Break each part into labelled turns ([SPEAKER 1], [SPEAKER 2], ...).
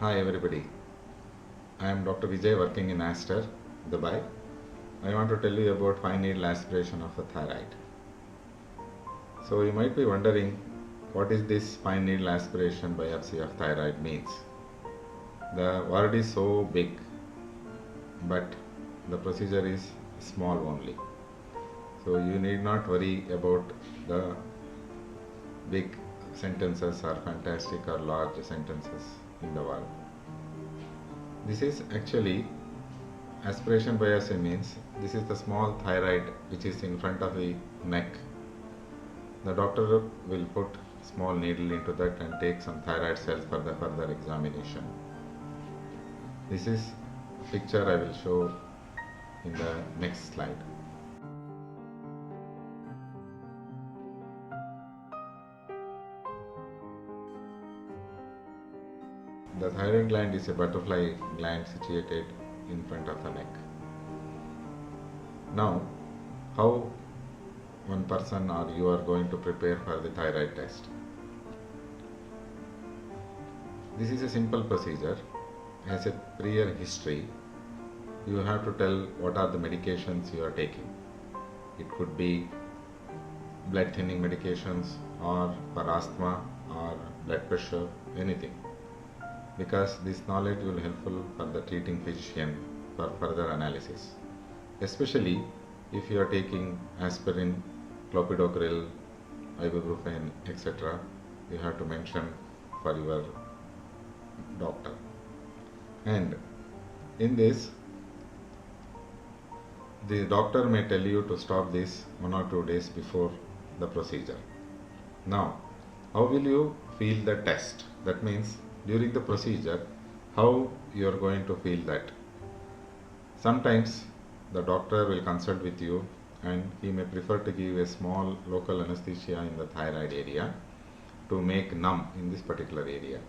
[SPEAKER 1] Hi everybody, I am Dr. Vijay working in Aster, Dubai. I want to tell you about fine needle aspiration of a thyroid. So you might be wondering what is this fine needle aspiration biopsy of thyroid means. The word is so big, but the procedure is small only. So you need not worry about the big sentences or fantastic or large sentences in the word. This is actually aspiration biopsy means this is the small thyroid which is in front of the neck. The doctor will put small needle into that and take some thyroid cells for the further examination. This is picture I will show in the next slide. The thyroid gland is a butterfly gland situated in front of the neck. Now, how one person or you are going to prepare for the thyroid test? This is a simple procedure. Has a prior history. You have to tell what are the medications you are taking. It could be blood thinning medications or for asthma or blood pressure, anything. Because this knowledge will be helpful for the treating physician for further analysis. Especially if you are taking aspirin, clopidogrel, ibuprofen, etc. You have to mention for your doctor. And in this, the doctor may tell you to stop this 1 or 2 days before the procedure. Now, how will you feel the test? That means during the procedure, how you are going to feel that. Sometimes the doctor will consult with you and he may prefer to give a small local anesthesia in the thyroid area to make numb in this particular area.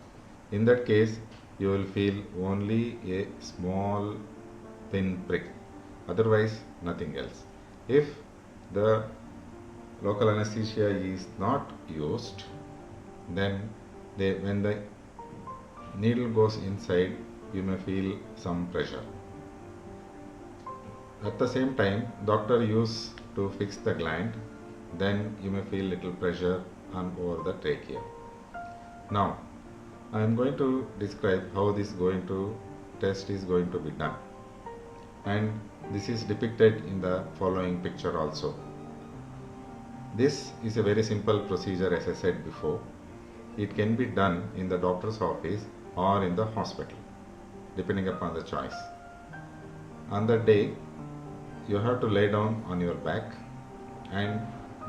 [SPEAKER 1] In that case, you will feel only a small thin prick, otherwise nothing else. If the local anesthesia is not used, then when the needle goes inside, you may feel some pressure. At the same time, doctor use to fix the gland, then you may feel little pressure on over the trachea. Now, I am going to describe how this test is going to be done, and this is depicted in the following picture also. This is a very simple procedure, as I said before. It can be done in the doctor's office or in the hospital, depending upon the choice. On that day, you have to lay down on your back, and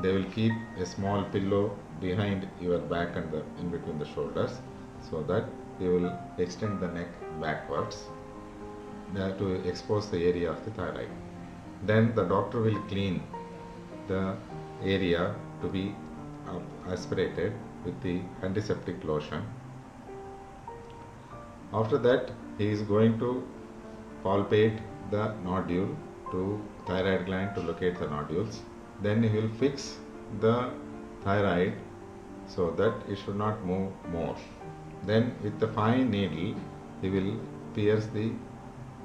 [SPEAKER 1] they will keep a small pillow behind your back and in between the shoulders, so that you will extend the neck backwards to expose the area of the thyroid. Then the doctor will clean the area to be aspirated with the antiseptic lotion. After that, he is going to palpate the nodule to thyroid gland to locate the nodules. Then he will fix the thyroid so that it should not move more. Then with the fine needle, he will pierce the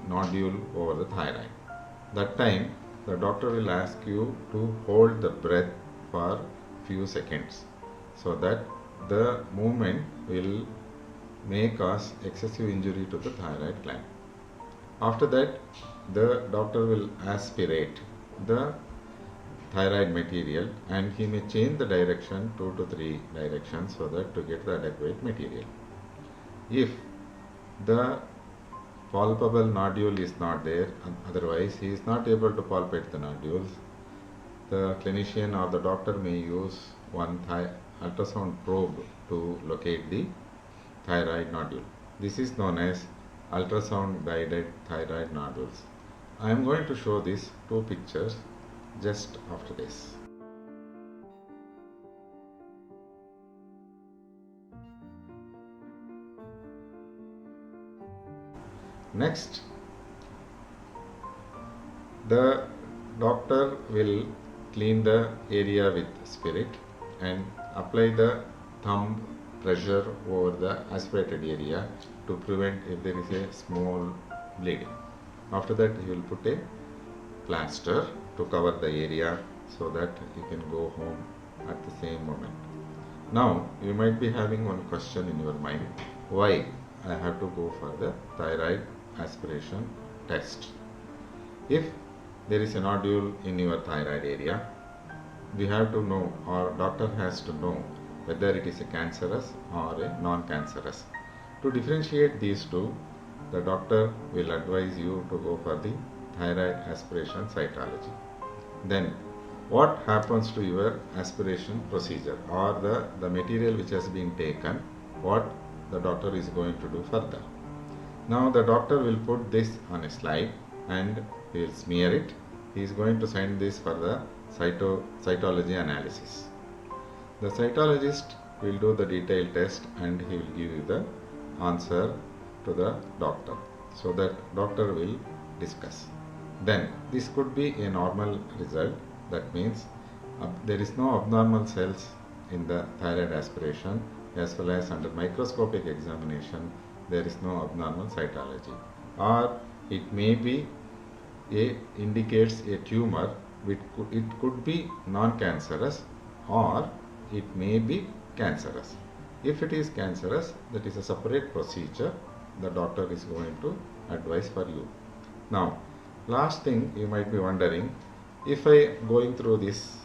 [SPEAKER 1] nodule over the thyroid. That time, the doctor will ask you to hold the breath for few seconds, so that the movement will may cause excessive injury to the thyroid gland. After that, the doctor will aspirate the thyroid material, and he may change the direction 2 to 3 directions so that to get the adequate material. If the palpable nodule is not there, otherwise he is not able to palpate the nodules, the clinician or the doctor may use one ultrasound probe to locate the thyroid nodule. This is known as ultrasound guided thyroid nodules. I am going to show these two pictures just after this. Next, the doctor will clean the area with spirit and apply the thumb pressure over the aspirated area to prevent if there is a small bleeding. After that, you will put a plaster to cover the area so that you can go home at the same moment. Now, you might be having one question in your mind: why I have to go for the thyroid aspiration test? If there is a nodule in your thyroid area, we have to know, or doctor has to know, whether it is a cancerous or a non-cancerous. To differentiate these two, the doctor will advise you to go for the thyroid aspiration cytology. Then, what happens to your aspiration procedure, or the material which has been taken, what the doctor is going to do further? Now the doctor will put this on a slide and he will smear it. He is going to send this for the cytology analysis. The cytologist will do the detailed test and he will give you the answer to the doctor. So that doctor will discuss. Then this could be a normal result. That means there is no abnormal cells in the thyroid aspiration, as well as under microscopic examination there is no abnormal cytology, or it may be indicates a tumor. It could be non-cancerous or it may be cancerous. If it is cancerous, that is a separate procedure the doctor is going to advise for you. Now, last thing you might be wondering, if I going through this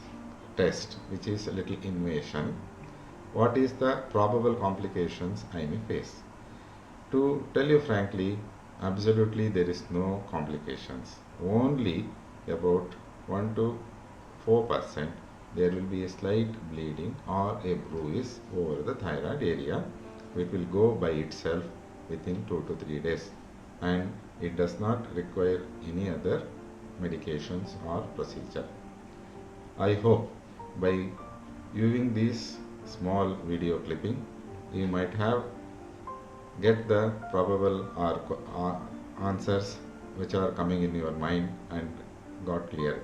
[SPEAKER 1] test, which is a little invasion, what is the probable complications I may face? To tell you frankly, absolutely there is no complications. Only about 1 to 4% there will be a slight bleeding or a bruise over the thyroid area, which will go by itself within 2 to 3 days, and it does not require any other medications or procedure. I hope by viewing this small video clipping, you might have get the probable or answers which are coming in your mind and got clear.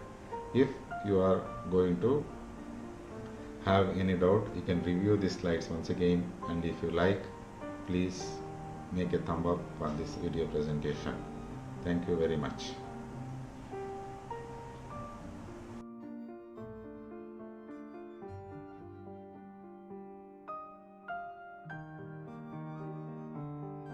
[SPEAKER 1] If you are going to have any doubt, you can review these slides once again, and if you like, please make a thumb up for this video presentation. Thank you very much.